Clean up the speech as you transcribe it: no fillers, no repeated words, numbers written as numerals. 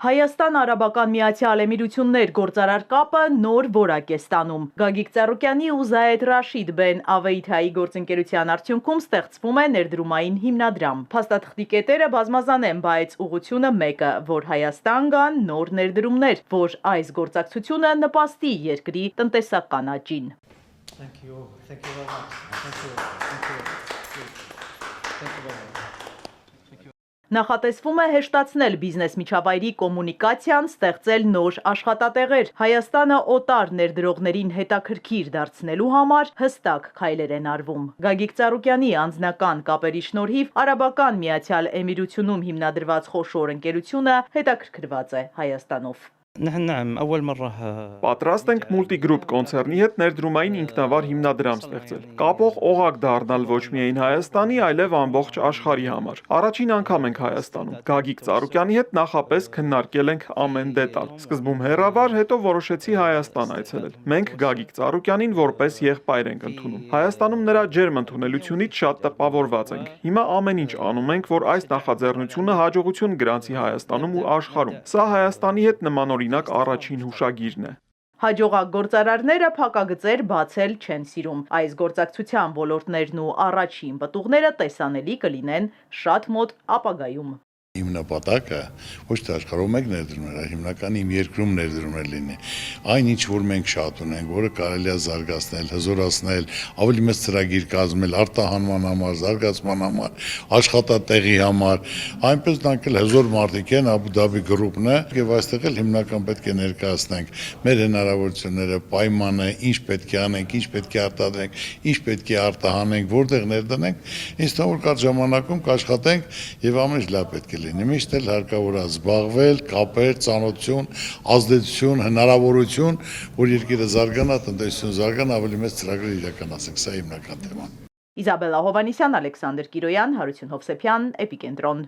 Հայաստան-Արաբական Միացյալ Էմիրություններ գործարար կապը նոր որակ է ստանում։ Գագիկ Ծառուկյանի ու Զայեդ Ռաշիդ Բեն Ավեիթայի գործընկերության արդյունքում ստեղծվում է ներդրումային հիմնադրամ։ Փաստաթղթի կետերը բազմազան են, բայց ուղղությունը մեկը, որ Հայաստան գան նոր ներդրումներ, որ այս գործակցությունը նպաստի երկրի տնտեսական աճին։ Նախատեսվում է հեշտացնել բիզնես միջավայրի կոմունիկացիան, ստեղծել նոր աշխատատեղեր։ Հայաստանը օտար ներդրողներին հետաքրքիր դարձնելու համար հստակ քայլեր են արվում։ Գագիկ Ծառուկյանի անձնական կապերի շնորհիվ Արաբական Միացյալ Էմիրությունում հիմնադրված խոշոր ընկերությունը հետաքրքրված է Հայաստանով։ Պատրաստ ենք Multigroup կոնցեռնի հետ ներդրումային ինքնավար հիմնադրամ ստեղծել։ Կապող օղակ դառնալ ոչ միայն Հայաստանի, այլև ամբողջ աշխարհի համար։ Առաջին անգամ ենք Հայաստանում։ Գագիկ Ծառուկյանի հետ նախապես քննարկել ենք ամեն դետալ։ Սկզբում հեռավար, հետո որոշեցի Հայաստան այցելել։ Մենք Գագիկ Ծառուկյանին որպես եղբայր ենք ընդունում։ Հայաստանում նրա ջերմ ընդունելությունից շատ տպավորված ենք։ Հիմա ամեն ինչ անում ենք, որ այս նախաձեռնությունը հաջողություն գրանցի Հայաստանում ու աշխարհում։ Սա Հայաստանի հետ նմանօրինակ առաջին հուշագիրն է։ Հաջողակ գործարարները փակագծեր բացել չեն սիրում։ Այս գործակցության ոլորտներն ու առաջին պտուղները տեսանելի կլինեն շատ մոտ ապագայում։ Իմ նպատակը ոչ թե աշխարհում մեկ ներդրումներ, այլ հիմնական իմ երկրում ներդրումներ լինի։ Այն ինչ որ մենք շատ ունենք, որը կարելի է զարգացնել, հզորացնել, ավելի մեծ ծրագիր կազմել արտահանման համար, զարգացման համար, աշխատատեղի համար, այնպես նրանք էլ հզոր մարդիկ են, Աբու Դաբի գրուպն է, եւ այստեղ էլ հիմնական պետք է ներկայացնենք մեր հնարավորությունները, պայմանը, ինչ պետք է անենք, ինչ պետք է արտադրենք, ինչ պետք է արտահանենք, որտեղ ներդնենք, ինձ թվում է կարճ ժամանակում կաշխատենք եւ ամեն ինչ լավ պետք է լինի, միշտ էլ հարկավոր է զբաղվել, կապեր, ծանոթություն, ազդեցություն, հնարավորություն, որ երկիրը զարգանա, տնտեսությունը զարգանա, ավելի մեծ ծրագրեր իրականացնենք, սա հիմնական թեման։ Իզաբելլա Հովանիսյան, Ալեքսանդր Կիրոյան, Հարություն Հովսեփյան, Էպիկենտրոն։